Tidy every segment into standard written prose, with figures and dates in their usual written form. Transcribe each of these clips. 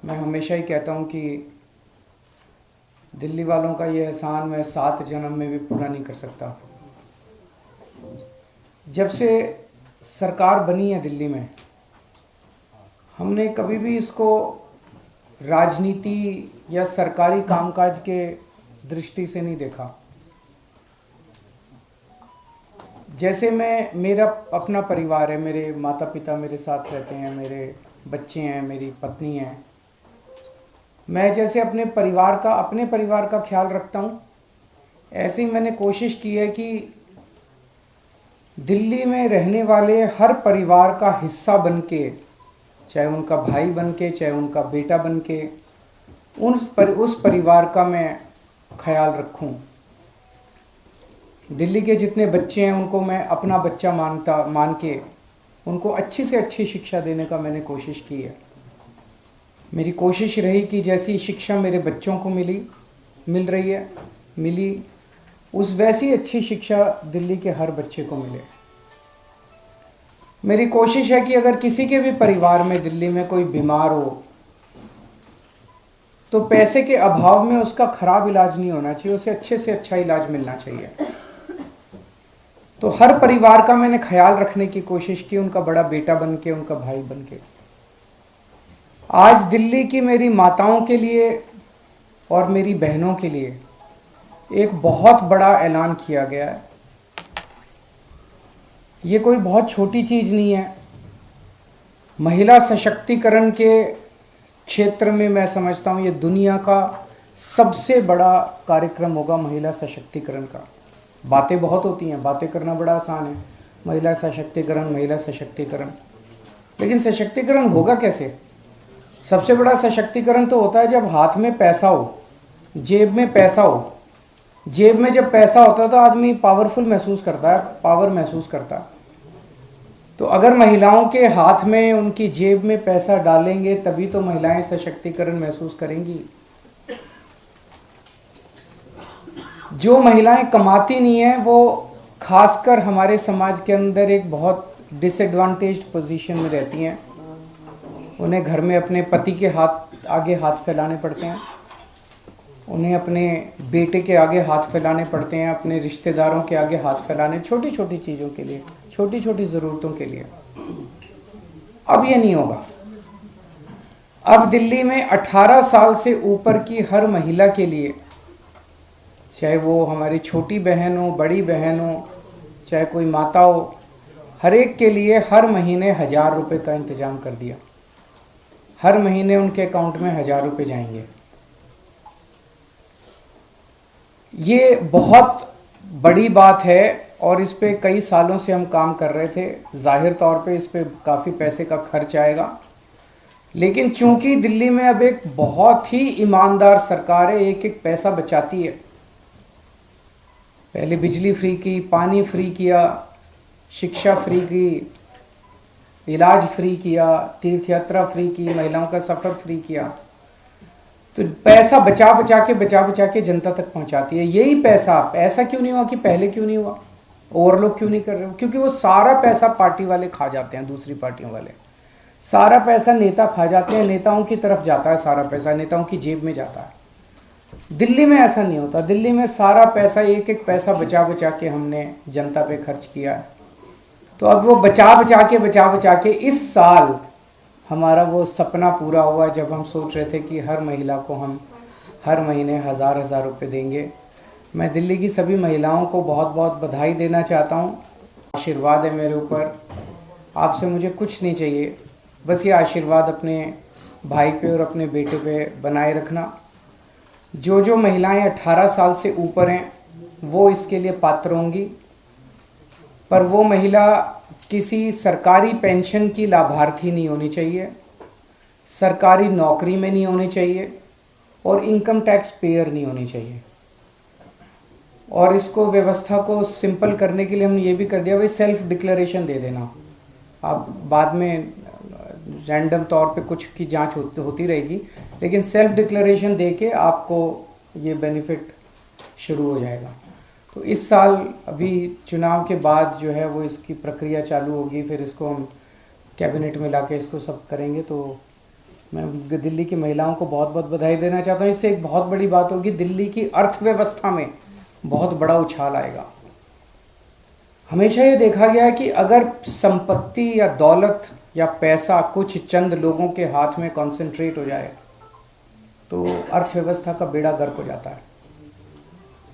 मैं हमेशा ही कहता हूँ कि दिल्ली वालों का ये एहसान मैं 7 जन्म में भी पूरा नहीं कर सकता। जब से सरकार बनी है दिल्ली में, हमने कभी भी इसको राजनीति या सरकारी कामकाज के दृष्टि से नहीं देखा। जैसे मेरा अपना परिवार है, मेरे माता पिता मेरे साथ रहते हैं, मेरे बच्चे हैं, मेरी पत्नी है। मैं जैसे अपने परिवार का ख्याल रखता हूँ, ऐसे ही मैंने कोशिश की है कि दिल्ली में रहने वाले हर परिवार का हिस्सा बनके, चाहे उनका भाई बनके, चाहे उनका बेटा बनके, उस परिवार का मैं ख्याल रखूं। दिल्ली के जितने बच्चे हैं उनको मैं अपना बच्चा मान के उनको अच्छी से अच्छी शिक्षा देने का मैंने कोशिश की है। मेरी कोशिश रही कि जैसी शिक्षा मेरे बच्चों को मिली उस वैसी अच्छी शिक्षा दिल्ली के हर बच्चे को मिले। मेरी कोशिश है कि अगर किसी के भी परिवार में दिल्ली में कोई बीमार हो तो पैसे के अभाव में उसका खराब इलाज नहीं होना चाहिए, उसे अच्छे से अच्छा इलाज मिलना चाहिए। तो हर परिवार का मैंने ख्याल रखने की कोशिश की, उनका बड़ा बेटा बनके, उनका भाई बनके। आज दिल्ली की मेरी माताओं के लिए और मेरी बहनों के लिए एक बहुत बड़ा ऐलान किया गया है। ये कोई बहुत छोटी चीज नहीं है। महिला सशक्तिकरण के क्षेत्र में मैं समझता हूँ ये दुनिया का सबसे बड़ा कार्यक्रम होगा महिला सशक्तिकरण का। बातें बहुत होती हैं, बातें करना बड़ा आसान है, महिला सशक्तिकरण, लेकिन सशक्तिकरण होगा कैसे? सबसे बड़ा सशक्तिकरण तो होता है जब हाथ में पैसा हो, जेब में पैसा हो। जेब में जब पैसा होता है तो आदमी पावरफुल महसूस करता है, पावर महसूस करता है। तो अगर महिलाओं के हाथ में, उनकी जेब में पैसा डालेंगे तभी तो महिलाएं सशक्तिकरण महसूस करेंगी। जो महिलाएं कमाती नहीं है वो खासकर हमारे समाज के अंदर एक बहुत डिसएडवांटेज्ड पोजीशन में रहती हैं। उन्हें घर में अपने पति के आगे हाथ फैलाने पड़ते हैं, उन्हें अपने बेटे के आगे हाथ फैलाने पड़ते हैं, अपने रिश्तेदारों के आगे हाथ फैलाने, छोटी छोटी चीज़ों के लिए, छोटी छोटी ज़रूरतों के लिए। अब ये नहीं होगा। अब दिल्ली में 18 साल से ऊपर की हर महिला के लिए, चाहे वो हमारी छोटी बहन हो, बड़ी बहन हो, चाहे कोई माता हो, हर एक के लिए हर महीने 1000 रुपये का इंतजाम कर दिया। हर महीने उनके अकाउंट में 1000 रुपये जाएंगे। ये बहुत बड़ी बात है और इस पे कई सालों से हम काम कर रहे थे। जाहिर तौर पे इस पे काफ़ी पैसे का खर्च आएगा, लेकिन चूंकि दिल्ली में अब एक बहुत ही ईमानदार सरकार है, एक एक पैसा बचाती है। पहले बिजली फ्री की, पानी फ्री किया, शिक्षा फ्री की, इलाज फ्री किया, तीर्थ यात्रा फ्री की, महिलाओं का सफ़र फ्री किया। तो पैसा बचा बचा के जनता तक पहुंचाती है। यही पैसा, ऐसा क्यों नहीं हुआ कि पहले क्यों नहीं हुआ, ओवरलोक क्यों नहीं कर रहे हो? क्योंकि वो सारा पैसा पार्टी वाले खा जाते हैं, दूसरी पार्टियों वाले सारा पैसा नेता खा जाते हैं, नेताओं की तरफ जाता है, सारा पैसा नेताओं की जेब में जाता है। दिल्ली में ऐसा नहीं होता। दिल्ली में सारा पैसा, एक एक पैसा बचा के हमने जनता पे खर्च किया है। तो अब वो बचा के इस साल हमारा वो सपना पूरा हुआ जब हम सोच रहे थे कि हर महिला को हम हर महीने 1000 रुपये देंगे। मैं दिल्ली की सभी महिलाओं को बहुत बहुत बधाई देना चाहता हूँ। आशीर्वाद है मेरे ऊपर, आपसे मुझे कुछ नहीं चाहिए, बस ये आशीर्वाद अपने भाई पे और अपने बेटे पे बनाए रखना। जो महिलाएं 18 साल से ऊपर हैं वो इसके लिए पात्र होंगी, पर वो महिला किसी सरकारी पेंशन की लाभार्थी नहीं होनी चाहिए, सरकारी नौकरी में नहीं होनी चाहिए और इनकम टैक्स पेयर नहीं होनी चाहिए। और इसको व्यवस्था को सिंपल करने के लिए हमने ये भी कर दिया, भाई सेल्फ डिक्लेरेशन दे देना। आप बाद में रैंडम तौर पे कुछ की जांच होती रहेगी, लेकिन सेल्फ डिक्लेरेशन दे के आपको ये बेनिफिट शुरू हो जाएगा। तो इस साल अभी चुनाव के बाद जो है वो इसकी प्रक्रिया चालू होगी, फिर इसको हम कैबिनेट में लाके इसको सब करेंगे। तो मैं दिल्ली की महिलाओं को बहुत बहुत बधाई देना चाहता हूँ। इससे एक बहुत बड़ी बात होगी, दिल्ली की अर्थव्यवस्था में बहुत बड़ा उछाल आएगा। हमेशा ये देखा गया है कि अगर संपत्ति या दौलत या पैसा कुछ चंद लोगों के हाथ में कॉन्सेंट्रेट हो जाए तो अर्थव्यवस्था का बेड़ा गर्क हो जाता है।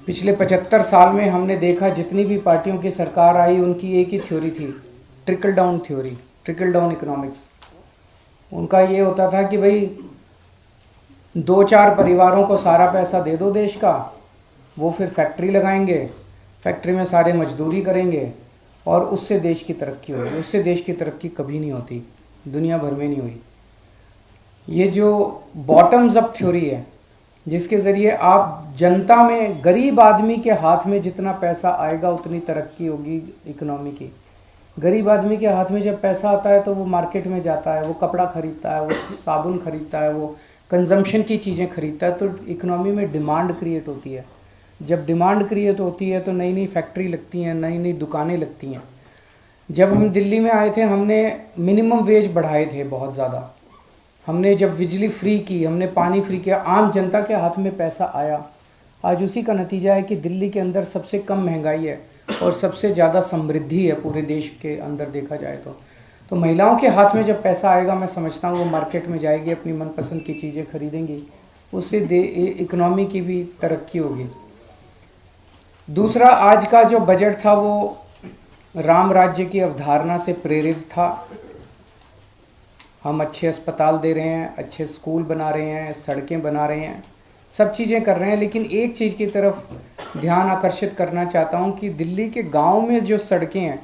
पिछले 75 साल में हमने देखा, जितनी भी पार्टियों की सरकार आई उनकी एक ही थ्योरी थी, trickle down theory, trickle down economics. उनका ये होता था कि भाई 2-4 परिवारों को सारा पैसा दे दो देश का, वो फिर फैक्ट्री लगाएंगे, फैक्ट्री में सारे मजदूरी करेंगे और उससे देश की तरक्की होगी। उससे देश की तरक्की कभी नहीं होती, दुनिया भर में नहीं हुई। ये जो बॉटम्स अप थ्योरी है, जिसके ज़रिए आप जनता में, गरीब आदमी के हाथ में जितना पैसा आएगा उतनी तरक्की होगी इकोनॉमी की। गरीब आदमी के हाथ में जब पैसा आता है तो वो मार्केट में जाता है, वो कपड़ा खरीदता है, वो साबुन खरीदता है, वो कंजम्पशन की चीज़ें खरीदता है, तो इकोनॉमी में डिमांड क्रिएट होती है। जब डिमांड क्रिएट होती है तो नई नई फैक्ट्री लगती हैं, नई नई दुकानें लगती हैं। जब हम दिल्ली में आए थे, हमने मिनिमम वेज बढ़ाए थे बहुत ज़्यादा। हमने जब बिजली फ्री की, हमने पानी फ्री किया, आम जनता के हाथ में पैसा आया। आज उसी का नतीजा है कि दिल्ली के अंदर सबसे कम महंगाई है और सबसे ज़्यादा समृद्धि है पूरे देश के अंदर देखा जाए तो महिलाओं के हाथ में जब पैसा आएगा, मैं समझता हूँ वो मार्केट में जाएगी, अपनी मनपसंद की चीज़ें खरीदेंगी, उससे इकोनॉमी की भी तरक्की होगी। दूसरा, आज का जो बजट था वो राम राज्य की अवधारणा से प्रेरित था। हम अच्छे अस्पताल दे रहे हैं, अच्छे स्कूल बना रहे हैं, सड़कें बना रहे हैं, सब चीज़ें कर रहे हैं, लेकिन एक चीज़ की तरफ ध्यान आकर्षित करना चाहता हूँ कि दिल्ली के गांव में जो सड़कें हैं